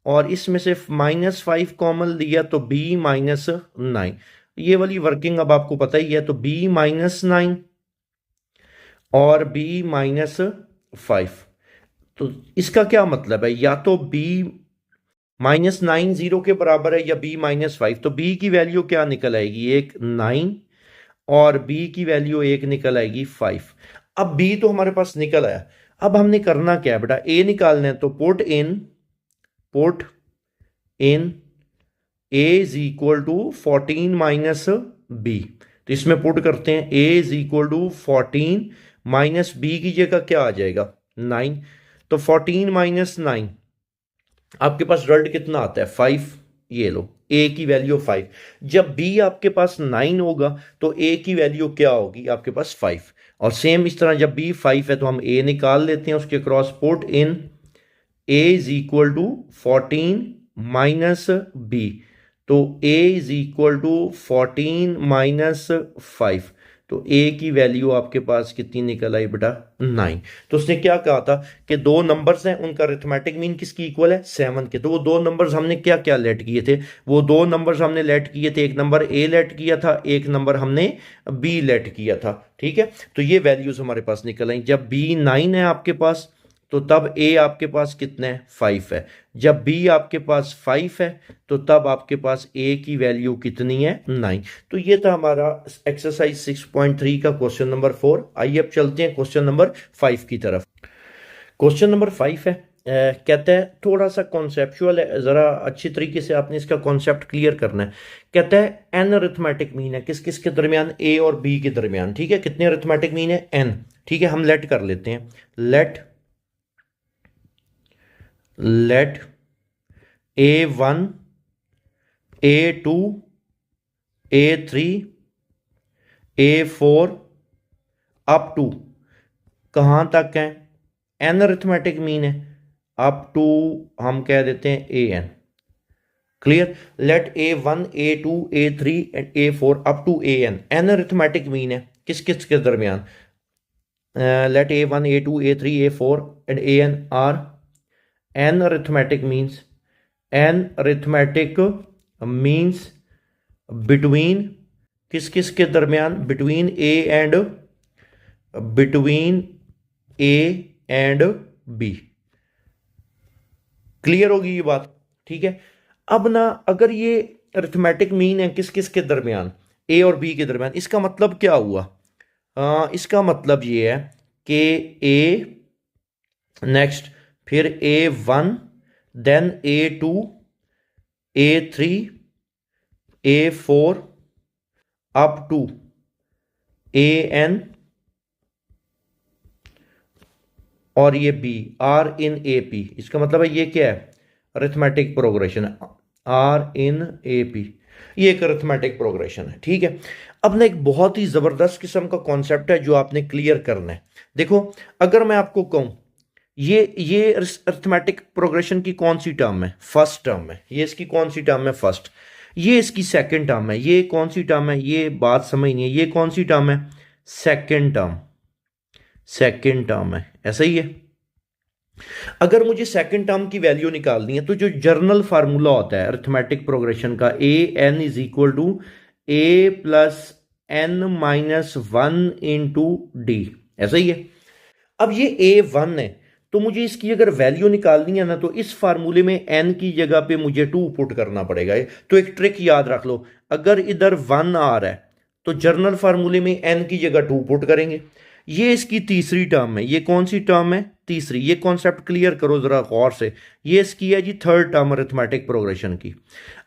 और इसमें से माइनस 5 कॉमन लिया तो b माइनस 9। ये वाली वर्किंग अब आपको पता ही है, तो b माइनस 9 और b माइनस 5। तो इसका क्या मतलब है, या तो b माइनस 9 0 के बराबर है या b माइनस 5। तो b की वैल्यू क्या निकल आएगी, एक 9 और b की वैल्यू एक निकल आएगी 5। अब b तो हमारे पास निकल आया, अब हमने करना क्या है बेटा, a निकालना है, तो put in a is equal to 14 minus b। तो इसमें पुट करते हैं a is equal to 14 minus b की जगह क्या आ जाएगा 9। तो 14 माइनस 9 आपके पास रिजल्ट कितना आता है 5। ये लो a की वैल्यू 5। जब b आपके पास 9 होगा तो a की वैल्यू क्या होगी आपके पास 5। और सेम इस तरह जब b 5 है तो हम a निकाल लेते हैं, उसके cross put in a is equal to 14 minus b। तो a is equal to 14 minus 5। तो a की वैल्यू आपके पास कितनी निकल आई बेटा 9। तो उसने क्या कहा था कि दो नंबर्स हैं, उनका अरिथमेटिक मीन किसकी इक्वल है 7 के। तो वो दो नंबर्स हमने क्या क्या लेट किए थे, वो दो नंबर्स हमने लेट किए थे, एक नंबर a लेट किया था, एक नंबर हमने b लेट किया था। ठीक है, तो ये वैल्यूज हमारे पास निकल आई। जब b 9 है आपके पास तो तब a आपके पास कितना है 5 है। जब b आपके पास 5 है तो तब आपके पास a की वैल्यू कितनी है 9। तो ये था हमारा एक्सरसाइज 6.3 का क्वेश्चन नंबर 4। आइए अब चलते हैं क्वेश्चन नंबर 5 की तरफ। क्वेश्चन नंबर 5 है, कहता है थोड़ा सा कॉन्सेप्चुअल है, ज़रा अच्छी तरीके से आपने इसका कॉन्सेप्ट क्लियर करना है। कहता है एन अरिथमेटिक मीन है किस किस के दरमियान, ए और बी के दरमियान, ठीक है। कितने अरिथमेटिक मीन है, एन, ठीक है। हम लेट कर लेते हैं, late A1 A2 A3 A4 up to, कहाँ तक है, एन अरिथमेटिक मीन है, अप टू हम कह देते हैं A n. Clear, let A1 A2 A3 and A4 up to A n, n arithmetic mean है किस किस के दरमियान, let A1 A2 A3 A4 and A n are n arithmetic means, n arithmetic means between किस किस के दरमियान, between A and B. Clear होगी ये बात, ठीक है। अब ना अगर ये अरिथमेटिक मीन है किस किस के दरमियान, ए और बी के दरमियान, इसका मतलब क्या हुआ, इसका मतलब ये है कि ए, नेक्स्ट फिर A1, then A2 A3 A4 up to AN और ये B आर इन AP। इसका मतलब है ये क्या है, arithmetic progression, are in AP, ये एक अरिथमेटिक प्रोग्रेशन है, ठीक है। अब ना एक बहुत ही जबरदस्त किस्म का कॉन्सेप्ट है जो आपने क्लियर करना है। देखो, अगर मैं आपको कहूं ये अरिथमेटिक प्रोग्रेशन की कौन सी टर्म है, फर्स्ट टर्म है, ये इसकी कौन सी टर्म है, फर्स्ट, ये इसकी सेकंड टर्म है, ये कौन सी टर्म है, ये बात समझनी है, ये कौन सी टर्म है, सेकंड टर्म, सेकंड टर्म है, ऐसा ही है। अगर मुझे सेकंड टर्म की वैल्यू निकालनी है तो जो जर्नल फार्मूला होता है अरिथमेटिक प्रोग्रेशन का, A n is equal to A plus n minus one into D, ऐसा ही है। अब ये A1 है, तो मुझे इसकी अगर वैल्यू निकालनी है ना, तो इस फार्मूले में n की जगह पे मुझे 2 पुट करना पड़ेगा। तो एक ट्रिक याद रख लो, अगर इधर 1 आ रहा है तो जर्नल फार्मूले में n की जगह 2 पुट करेंगे। ये इसकी तीसरी टर्म है, ये कौन सी टर्म है, तीसरी। ये कॉन्सेप्ट क्लियर करो जरा गौर से, ये इसकी है जी थर्ड टर्म अरिथमेटिक प्रोग्रेशन की।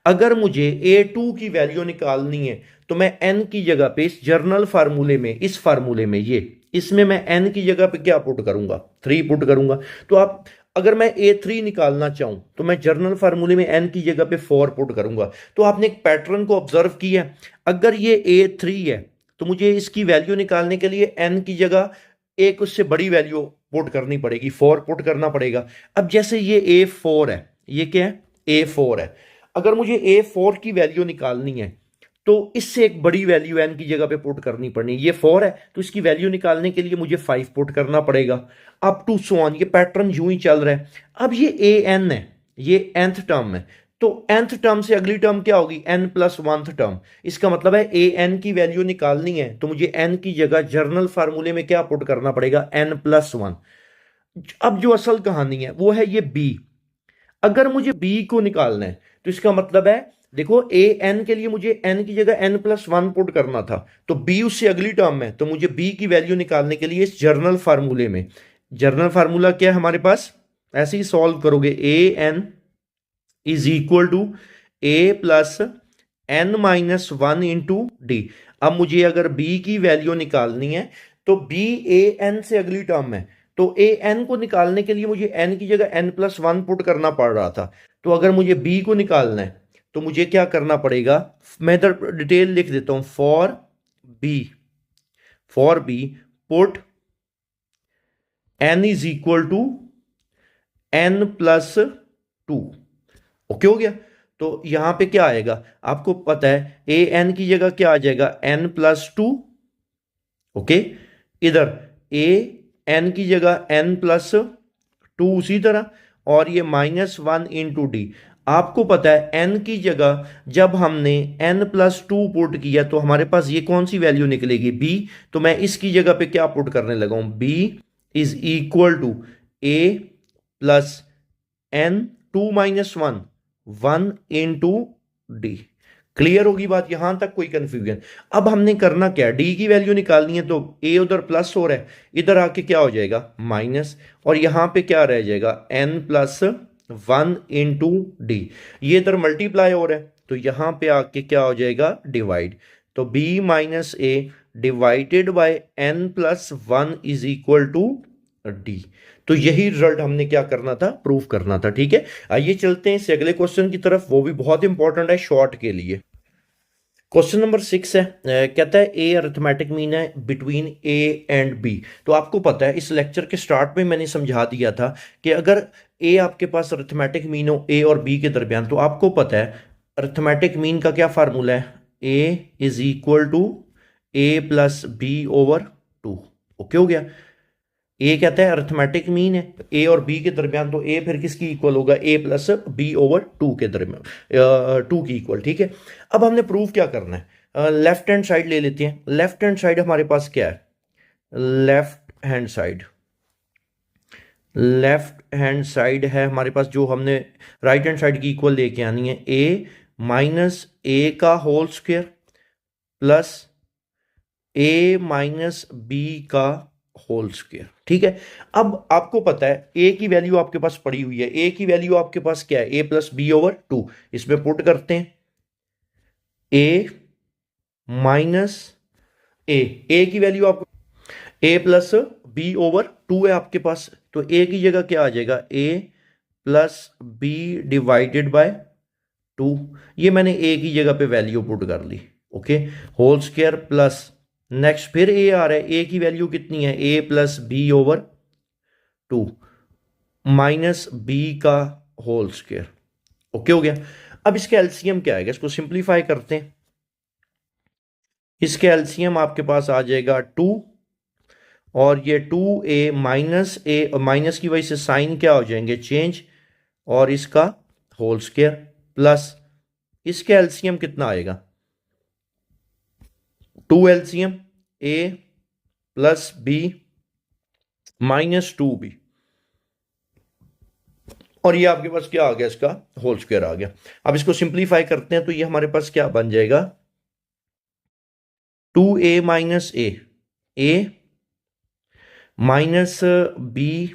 अगर मुझे A2 की वैल्यू निकालनी है तो मैं n की जगह पे इस जर्नल फार्मूले में, इस फार्मूले में, ये इसमें मैं n की जगह पे क्या पुट करूंगा, 3 पुट करूंगा। तो आप अगर मैं A3 निकालना चाहूं तो मैं जर्नल फार्मूले में n की जगह पे 4 पुट करूंगा। तो आपने एक पैटर्न को ऑब्जर्व किया, अगर ये A3 है तो मुझे इसकी वैल्यू निकालने के लिए n की जगह एक उससे बड़ी वैल्यू पुट करनी पड़ेगी, 4 पुट करना पड़ेगा। अब जैसे ये A4 है, ये क्या है, A4 है, अगर मुझे A4 की वैल्यू निकालनी है तो इससे एक बड़ी वैल्यू n की जगह पे पुट करनी पड़नी, ये 4 है तो इसकी वैल्यू निकालने के लिए मुझे 5 पुट करना पड़ेगा, अप टू सो ऑन। ये पैटर्न यूं ही चल रहा है। अब ये an है, ये nth टर्म है, तो nth टर्म से अगली टर्म क्या होगी, n प्लस 1th टर्म। इसका मतलब है an की वैल्यू निकालनी है तो मुझे n की जगह जर्नल फार्मूले में क्या पुट करना पड़ेगा, n प्लस 1। अब जो असल कहानी है वो है ये b। अगर मुझे b को निकालना है तो इसका मतलब है, देखो ए एन के लिए मुझे n की जगह n प्लस 1 पुट करना था, तो b उससे अगली टर्म में, तो मुझे b की वैल्यू निकालने के लिए इस जर्नल फार्मूले में, जर्नल फार्मूला क्या है हमारे पास, ऐसे ही सॉल्व करोगे, A n is equal to A plus n minus 1 into D. अब मुझे अगर b की वैल्यू निकालनी है तो b ए एन से अगली टर्म में, तो ए एन को निकालने के लिए मुझे n की जगह n प्लस 1 पुट करना पड़ रहा था। तो अगर मुझे b को निकालना है तो मुझे क्या करना पड़ेगा, मैं इधर डिटेल लिख देता हूं, for b put n is equal to n plus 2। Okay हो गया। तो यहां पे क्या आएगा, आपको पता है ए एन की जगह क्या आ जाएगा, n प्लस 2। ओके, इधर ए एन की जगह n प्लस 2 उसी तरह, और ये माइनस 1 इंटू डी। आपको पता है n की जगह जब हमने n प्लस 2 पुट किया तो हमारे पास ये कौन सी वैल्यू निकलेगी, b। तो मैं इसकी जगह पे क्या पुट करने लगा हूं, b is equal to a plus n 2 minus 1 1 into d. Clear होगी बात, यहां तक कोई कंफ्यूजन? अब हमने करना क्या है, डी की वैल्यू निकालनी है, तो ए उधर प्लस हो रहा है, इधर आके क्या हो जाएगा माइनस, और यहां पे क्या रह जाएगा एन प्लस 1 इंटू डी, ये इधर मल्टीप्लाई हो रहा है तो यहां पे आके क्या हो जाएगा डिवाइड, तो b minus a divided by n plus 1 is equal to d. तो यही रिजल्ट हमने क्या करना था, प्रूफ करना था। ठीक है, आइए चलते हैं इस अगले क्वेश्चन की तरफ, वो भी बहुत इंपॉर्टेंट है शॉर्ट के लिए। क्वेश्चन नंबर 6 है, कहता है ए अरिथमेटिक मीन है बिटवीन ए एंड बी। तो आपको पता है इस लेक्चर के स्टार्ट में मैंने समझा दिया था कि अगर ए आपके पास अरिथमेटिक मीन हो ए और बी के दरमियान, तो आपको पता है अरिथमेटिक मीन का क्या फार्मूला है, A is equal to A plus B over 2। Okay हो गया, ए कहता है अरिथमेटिक मीन है ए और बी के दरमियान, तो ए फिर किसकी इक्वल होगा, ए प्लस बी ओवर 2 के दरमियान, 2 की इक्वल। ठीक है, अब हमने प्रूफ क्या करना है, लेफ्ट हैंड साइड ले लेते हैं। लेफ्ट हैंड साइड हमारे पास क्या है, left hand side, left hand side है हमारे पास, जो हमने राइट हैंड साइड की इक्वल लेके आनी है, ए माइनस ए का whole square plus a minus B का होल स्क्वायर। ठीक है, अब आपको पता है ए की वैल्यू आपके पास पड़ी हुई है, ए की वैल्यू आपके पास क्या है, ए प्लस बी ओवर 2, इसमें पुट करते हैं ए माइनस ए की वैल्यू आप ए प्लस बी ओवर 2 है आपके पास, तो ए की जगह क्या आ जाएगा, ए प्लस बी डिवाइडेड बाय 2, ये मैंने ए की जगह पे वैल्यू पुट कर ली। Okay, whole square plus next फिर ए आ रहा है, ए की वैल्यू कितनी है, A plus B over 2 minus B का होल स्क्वायर। ओके हो गया, अब इसका एलसीएम क्या आएगा, इसको सिंप्लीफाई करते हैं। इसके एलसीएम आपके पास आ जाएगा 2, और ये 2a माइनस ए, माइनस की वजह से साइन क्या हो जाएंगे चेंज, और इसका होल स्क्वायर प्लस इसके एलसीएम कितना आएगा, 2 एलसीएम ए प्लस बी माइनस 2b, और ये आपके पास क्या आ गया, इसका होल स्क्वायर आ गया। अब इसको सिंप्लीफाई करते हैं तो ये हमारे पास क्या बन जाएगा, 2a माइनस ए माइनस बी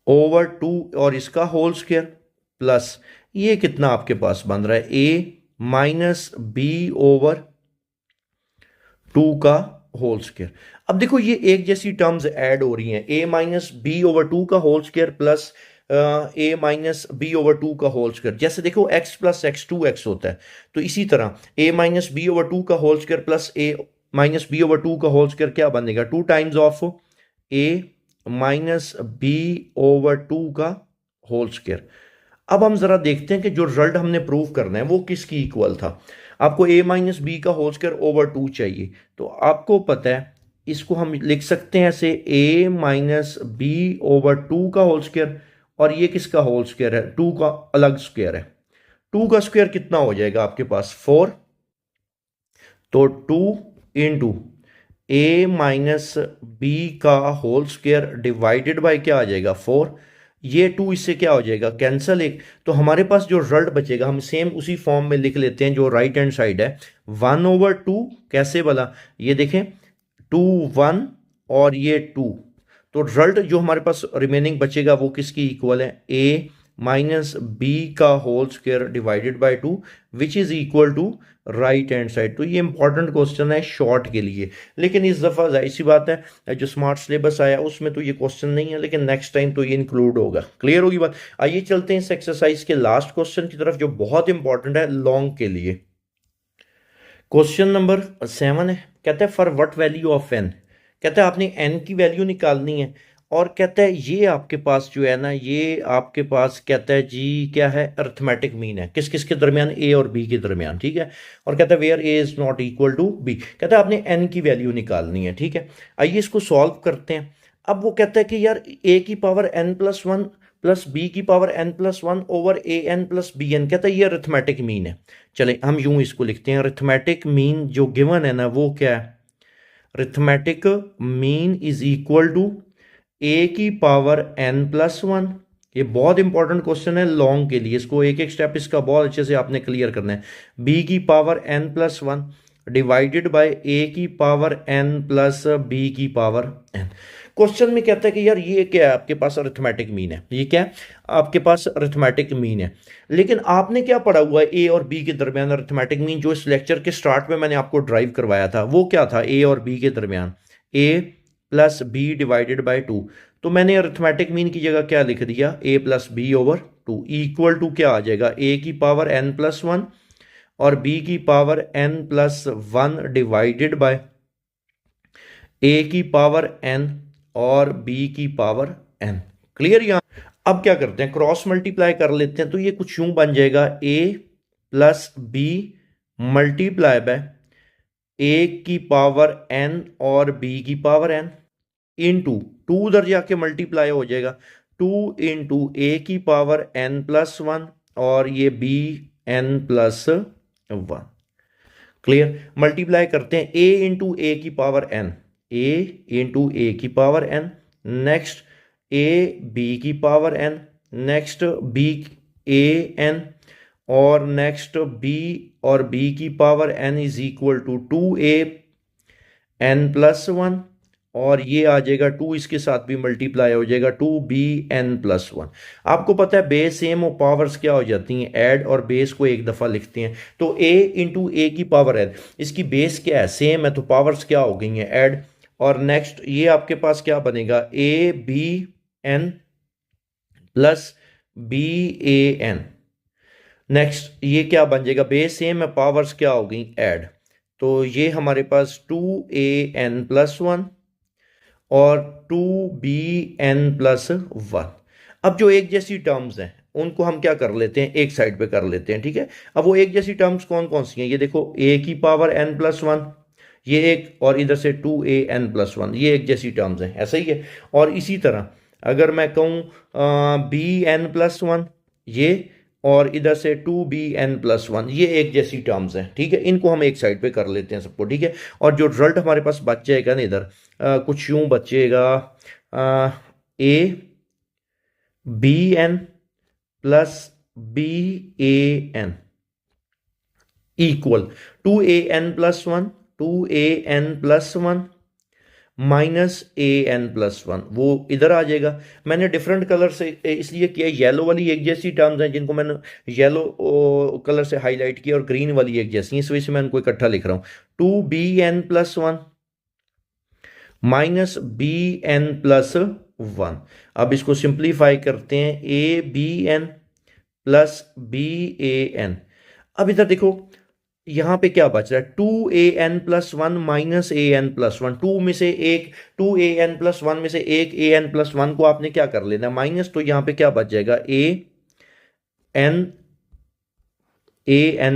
ओवर 2 और इसका होल स्क्वायर प्लस ये कितना आपके पास बन रहा है, ए माइनस बी ओवर 2 का होल स्क्वायर। अब देखो ये एक जैसी टर्म्स ऐड हो रही हैं, ए माइनस बी ओवर 2 का whole square plus a minus b over 2 का होल स्क्वायर। जैसे देखो x प्लस एक्स 2x होता है, तो इसी तरह ए माइनस बी ओवर 2 का whole square plus a minus b over 2 का होल स्क्वायर क्या बनेगा, 2 times of a minus b over 2 का होल स्क्वायर। अब हम जरा देखते हैं कि जो रिजल्ट हमने प्रूव करना है वो किसकी इक्वल था। आपको a माइनस बी का होल स्क्वायर ओवर 2 चाहिए, तो आपको पता है इसको हम लिख सकते हैं ऐसे, a माइनस बी ओवर 2 का होल स्क्वायर, और ये किसका होल स्क्वायर है, 2 का अलग स्क्वायर है। 2 का स्क्वायर कितना हो जाएगा आपके पास 4, तो 2 इंटू ए माइनस बी का होल स्क्वायर डिवाइडेड बाय क्या आ जाएगा 4, ये 2 इससे क्या हो जाएगा कैंसल एक, तो हमारे पास जो रिजल्ट बचेगा हम सेम उसी फॉर्म में लिख लेते हैं जो राइट हैंड साइड है, 1 ओवर 2, कैसे वाला, ये देखें 2 1 और ये 2, तो रिजल्ट जो हमारे पास रिमेनिंग बचेगा वो किसकी इक्वल है, ए माइनस बी का whole square divided by 2 which is equal to right hand side. तो ये इंपॉर्टेंट क्वेश्चन है शॉर्ट के लिए, लेकिन इस दफ़ा जाहिर सी बात है जो स्मार्ट सिलेबस आया उसमें तो ये क्वेश्चन नहीं है, लेकिन नेक्स्ट टाइम तो ये इंक्लूड होगा। क्लियर होगी बात, आइए चलते हैं इस एक्सरसाइज के लास्ट क्वेश्चन की तरफ जो बहुत इंपॉर्टेंट है लॉन्ग के लिए। क्वेश्चन नंबर 7 है, कहता है for what value of n, कहता है आपने एन की वैल्यू निकालनी है, और कहता है ये आपके पास जो है ना, ये आपके पास कहता है जी क्या है, अरिथमेटिक मीन है किस किस के दरमियान, ए और बी के दरमियान। ठीक है, और कहता है where a is not equal to b, कहता है आपने एन की वैल्यू निकालनी है। ठीक है, आइए इसको सॉल्व करते हैं। अब वो कहता है कि यार ए की power n plus 1 plus B की power n plus 1 over a n plus b n, कहता है ये अरिथमेटिक मीन है। चले हम यूं इसको लिखते हैं, अरिथमेटिक मीन जो गिवन है ना वो क्या है, arithmetic mean is equal to A की पावर एन प्लस 1 ये बहुत इंपॉर्टेंट क्वेश्चन है लॉन्ग के लिए, इसको एक एक स्टेप इसका बहुत अच्छे से आपने क्लियर करना है। बी की power n plus one divided by A की पावर एन प्लस बी की पावर एन। क्वेश्चन में कहता है कि यार ये क्या है, आपके पास अरिथमेटिक मीन है, ये क्या है आपके पास अरिथमेटिक मीन है। लेकिन आपने क्या पढ़ा हुआ है ए और बी के दरमियान अरिथमेटिक मीन, जो इस लेक्चर के स्टार्ट में मैंने आपको ड्राइव करवाया था वो क्या था, ए और बी के दरमियान A plus B divided by two. तो मैंने अरिथमेटिक मीन की जगह क्या लिख दिया, A plus B over two equal to क्या आ जाएगा, ए की पावर एन प्लस वन और बी की power n plus one divided by A की पावर एन और बी की पावर एन। क्लियर? यहां अब क्या करते हैं, क्रॉस मल्टीप्लाई कर लेते हैं, तो ये कुछ यूं बन जाएगा ए plus B multiply bye A की पावर एन और बी की पावर एन इंटू टू उधर जाके मल्टीप्लाई हो जाएगा, टू इंटू ए की पावर एन प्लस वन और ये b n plus one. Clear? Multiply करते हैं ए इंटू ए की power n, a into a की power n, next a b की power n, next b a n और नेक्स्ट बी और बी की power n is equal to two A n plus one और ये आ जाएगा टू, इसके साथ भी मल्टीप्लाई हो जाएगा, two B n plus one. आपको पता है बेस सेम और पावर्स क्या हो जाती हैं, ऐड और बेस को एक दफ़ा लिखते हैं। तो ए इंटू ए की पावर एन, इसकी बेस क्या है, सेम है, तो पावर्स क्या हो गई हैं, ऐड। और नेक्स्ट ये आपके पास क्या बनेगा, a b n plus b a n. Next ये क्या बन जाएगा, बेस सेम है, पावर्स क्या हो गई, ऐड। तो ये हमारे पास टू ए एन प्लस वन और two B n plus one. अब जो एक जैसी टर्म्स हैं उनको हम क्या कर लेते हैं, एक साइड पे कर लेते हैं, ठीक है। अब वो एक जैसी टर्म्स कौन कौन सी हैं, ये देखो ए की पावर एन प्लस वन ये एक, और इधर से टू ए एन प्लस वन, ये एक जैसी टर्म्स हैं, ऐसा ही है। और इसी तरह अगर मैं कहूँ बी एन प्लस वन ये, और इधर से two B n plus one, ये एक जैसी टर्म्स हैं, ठीक है। इनको हम एक साइड पे कर लेते हैं सबको, ठीक है। और जो रिजल्ट हमारे पास बच जाएगा ना इधर कुछ यूं बचेगा, a b n plus b a n equal to A n plus one, two A n plus one minus a n plus one, वो इधर आ जाएगा। मैंने डिफरेंट कलर से इसलिए किया, येलो वाली एक जैसी टर्म्स हैं जिनको मैंने येलो कलर से हाईलाइट किया और ग्रीन वाली एक जैसी, इस वजह से मैं इनको इकट्ठा लिख रहा हूं। Two B n plus one minus b n plus one. अब इसको सिंप्लीफाई करते हैं, a b n plus b a n. अब इधर देखो यहां पे क्या बच रहा है, two A n plus one minus a n plus one. Two में से एक, टू ए एन प्लस वन में से एक ए एन प्लस वन को आपने क्या कर लेना, माइनस। तो यहां पे क्या बच जाएगा, ए एन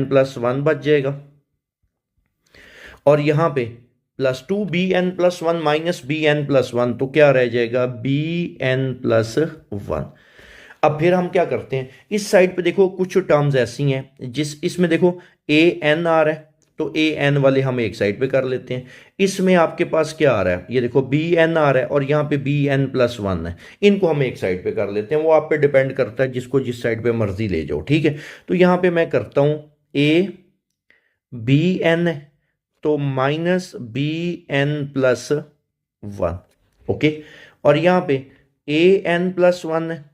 प्लस वन बच जाएगा। और यहां पे plus two B n plus one minus b n plus one, तो क्या रह जाएगा, बी एन प्लस वन। अब फिर हम क्या करते हैं, इस साइड पे देखो कुछ टर्म्स ऐसी हैं जिस इसमें देखो ए एन आ रहा है, तो ए एन वाले हम एक साइड पे कर लेते हैं। इसमें आपके पास क्या आ रहा है, ये देखो बी एन आ रहा है और यहाँ पे बी एन प्लस वन है, इनको हम एक साइड पे कर लेते हैं। वो आप पे डिपेंड करता है, जिसको जिस साइड पे मर्जी ले जाओ, ठीक है। तो यहाँ पे मैं करता हूँ ए बी एन है तो minus b n plus one, okay. और यहाँ पे ए एन प्लस वन है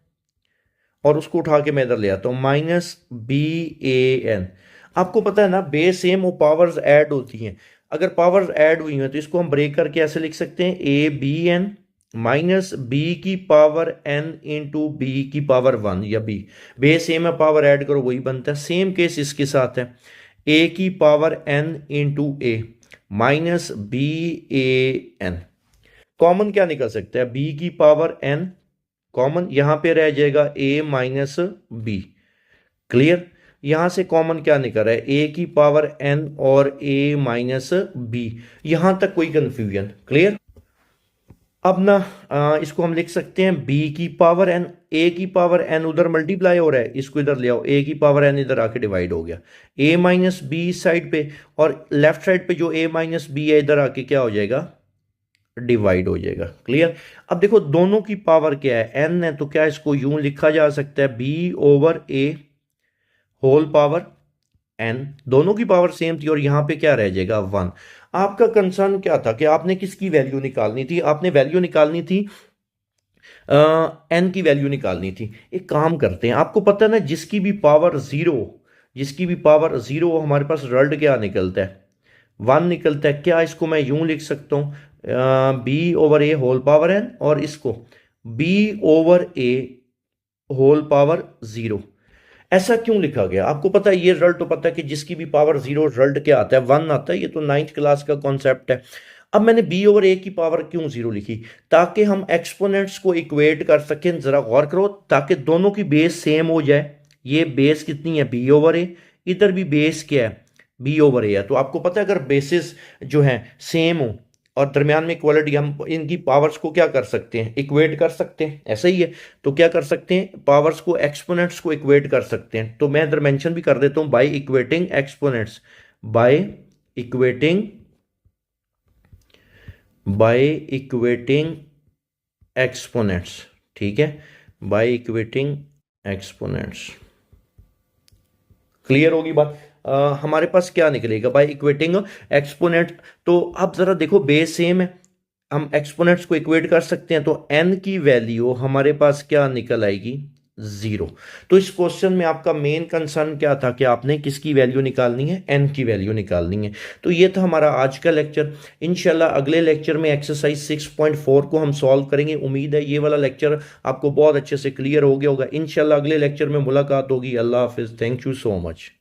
और उसको उठा के मैं इधर ले आता हूं, माइनस बी ए एन। आपको पता है ना बेस सेम और पावर्स ऐड होती हैं। अगर पावर्स ऐड हुई हैं तो इसको हम ब्रेक करके ऐसे लिख सकते हैं, a b n minus b की पावर एन इंटू बी की पावर वन, या बी बेस सेम है, पावर ऐड करो वही बनता है। सेम केस इसके साथ है, ए की power n into A minus B a N. Common क्या निकल सकता है, बी की पावर एन कॉमन, यहां पे रह जाएगा ए माइनस बी। क्लियर? यहां से कॉमन क्या निकल रहा है, ए की पावर एन और ए माइनस बी। यहां तक कोई कंफ्यूजन? क्लियर? अब ना इसको हम लिख सकते हैं बी की पावर एन, ए की पावर एन उधर मल्टीप्लाई हो रहा है, इसको इधर ले आओ, ए की पावर एन इधर आके डिवाइड हो गया, ए माइनस बी साइड पे, और लेफ्ट साइड पे जो ए माइनस बी है इधर आके क्या हो जाएगा, डिवाइड हो जाएगा। क्लियर। अब देखो दोनों की पावर क्या है, एन है, तो क्या इसको यूं लिखा जा सकता है बी ओवर ए होल पावर एन। दोनों की पावर सेम थी और यहां पे क्या रह जाएगा 1। आपका कंसर्न क्या था कि आपने किसकी वैल्यू निकालनी थी, आपने वैल्यू निकालनी थी एन की वैल्यू निकालनी थी। एक काम करते हैं, आपको पता है ना जिसकी भी पावर जीरो, जिसकी भी पावर जीरो हमारे पास रिजल्ट क्या निकलता है 1 निकलता है। क्या इसको मैं यूं लिख सकता हूं बी ओवर ए होल पावर एन और इसको बी ओवर ए होल पावर जीरो। ऐसा क्यों लिखा गया आपको पता है, ये रिजल्ट तो पता है कि जिसकी भी पावर जीरो रिजल्ट क्या आता है 1 आता है, ये तो 9th क्लास का कॉन्सेप्ट है। अब मैंने बी ओवर ए की पावर क्यों जीरो लिखी, ताकि हम एक्सपोनेंट्स को इक्वेट कर सकें। जरा गौर करो, ताकि दोनों की बेस सेम हो जाए। ये बेस कितनी है बी ओवर ए, इधर भी बेस क्या है बी ओवर ए है। तो आपको पता है अगर बेसिस जो है सेम हो और दरमियान में इक्वलिटी, हम इनकी पावर्स को क्या कर सकते हैं इक्वेट कर सकते हैं, ऐसा ही है। तो क्या कर सकते हैं पावर्स को एक्सपोनेंट्स को इक्वेट कर सकते हैं। तो मैं इधर मेंशन भी कर देता हूं by equating exponents, by equating, by equating exponents. ठीक है, बाय इक्वेटिंग एक्सपोनेंट्स। क्लियर होगी बात। हमारे पास क्या निकलेगा बाय इक्वेटिंग एक्सपोनेंट। तो अब जरा देखो बेस सेम है, हम एक्सपोनेंट्स को इक्वेट कर सकते हैं, तो n की वैल्यू हमारे पास क्या निकल आएगी जीरो। तो इस क्वेश्चन में आपका मेन कंसर्न क्या था कि आपने किसकी वैल्यू निकालनी है n की वैल्यू निकालनी है। तो ये था हमारा आज का लेक्चर। इंशाल्लाह अगले लेक्चर में एक्सरसाइज 6.4 को हम सॉल्व करेंगे। उम्मीद है ये वाला लेक्चर आपको बहुत अच्छे से क्लियर हो गया होगा। इंशाल्लाह अगले लेक्चर में मुलाकात होगी। अल्लाह हाफिज, थैंक यू सो मच।